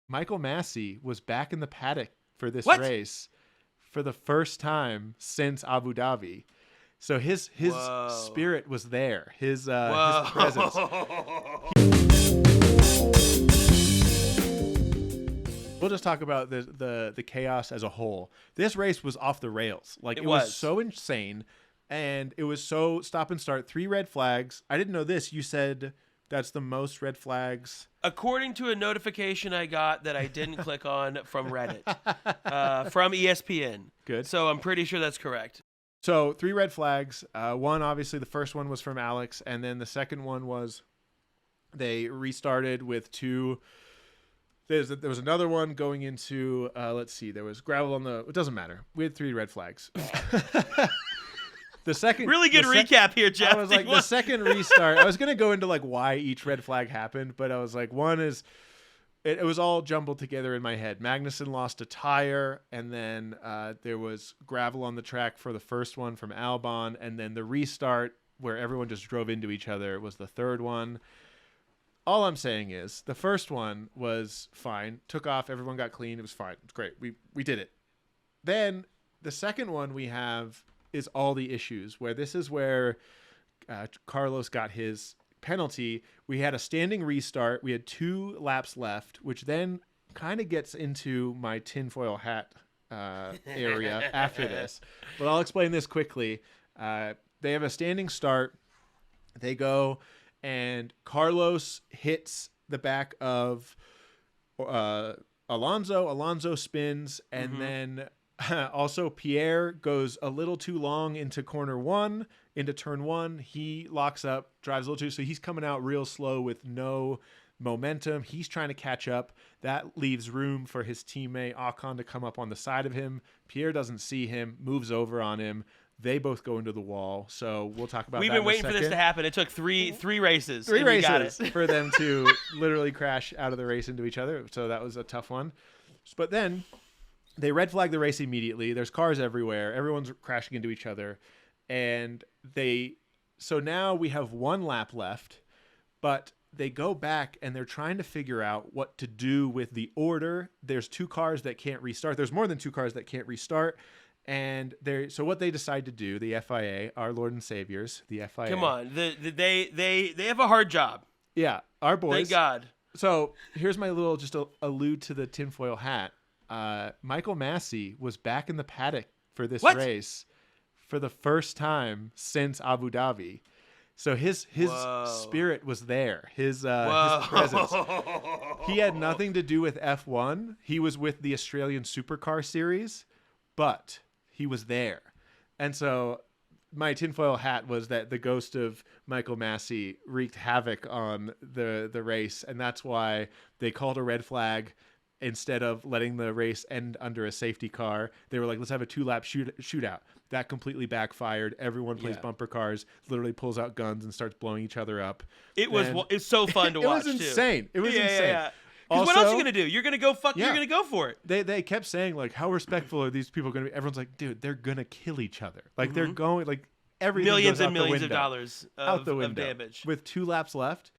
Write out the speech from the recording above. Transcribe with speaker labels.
Speaker 1: Michael Massey was back in the paddock for this
Speaker 2: What?
Speaker 1: race for the first time since Abu Dhabi. So his
Speaker 2: Whoa.
Speaker 1: spirit was there. His
Speaker 2: Whoa.
Speaker 1: presence. We'll just talk about the chaos as a whole. This race was off the rails. Like it was so insane, and it was so stop and start. 3 red flags. I didn't know this. You said that's the most red flags.
Speaker 2: According to a notification I got that I didn't click on from Reddit, from ESPN.
Speaker 1: Good.
Speaker 2: So I'm pretty sure that's correct.
Speaker 1: So 3 red flags. One, obviously, the first one was from Alex, and then the second one was they restarted with 2. There was another one going into, let's see, there was gravel on the, it doesn't matter. We had 3 red flags. The second,
Speaker 2: really good recap here, Geoff.
Speaker 1: I was like, the second restart, I was going to go into like why each red flag happened, but I was like, one is, it was all jumbled together in my head. Magnussen lost a tire, and then there was gravel on the track for the first one from Albon, and then the restart where everyone just drove into each other was the third one. All I'm saying is the first one was fine. Took off. Everyone got clean. It was fine. It's great. We did it. Then the second one we have is all the issues where this is where Carlos got his penalty. We had a standing restart. We had 2 laps left, which then kind of gets into my tinfoil hat area after this. But I'll explain this quickly. They have a standing start. They go... And Carlos hits the back of Alonso. Alonso spins. And then also Pierre goes a little too long into corner 1, into turn 1. He locks up, drives a little too. So he's coming out real slow with no momentum. He's trying to catch up. That leaves room for his teammate Ocon to come up on the side of him. Pierre doesn't see him, moves over on him. They both go into the wall. So we'll talk about that.
Speaker 2: We've been waiting for this to happen. It took three races.
Speaker 1: 3 races
Speaker 2: got it.
Speaker 1: for them to literally crash out of the race into each other. So that was a tough one. But then they red flag the race immediately. There's cars everywhere. Everyone's crashing into each other. And so now we have 1 lap left, but they go back and they're trying to figure out what to do with the order. There's 2 cars that can't restart. There's more than 2 cars that can't restart. And so what they decide to do, the FIA, our Lord and Saviors, the FIA.
Speaker 2: Come on, they have a hard job.
Speaker 1: Yeah, our boys.
Speaker 2: Thank God.
Speaker 1: So here's my little, just allude to the tinfoil hat. Michael Massey was back in the paddock for this race for the first time since Abu Dhabi. So his spirit was there. His presence. He had nothing to do with F1. He was with the Australian Supercar Series, but he was there. And so my tinfoil hat was that the ghost of Michael Massey wreaked havoc on the race, and that's why they called a red flag instead of letting the race end under a safety car. They were like, let's have a 2-lap shootout. That completely backfired. Everyone plays bumper cars, literally pulls out guns and starts blowing each other up.
Speaker 2: It's so fun to watch.
Speaker 1: It was insane. It was insane.
Speaker 2: Yeah. Because what else are you gonna do? You're gonna go You're gonna go for it.
Speaker 1: They kept saying like, how respectful are these people gonna be? Everyone's like, dude, they're gonna kill each other. Like they're going like everything
Speaker 2: millions
Speaker 1: goes
Speaker 2: and
Speaker 1: out
Speaker 2: millions
Speaker 1: the
Speaker 2: of
Speaker 1: window,
Speaker 2: dollars
Speaker 1: out the
Speaker 2: of
Speaker 1: window
Speaker 2: damage
Speaker 1: with 2 laps left.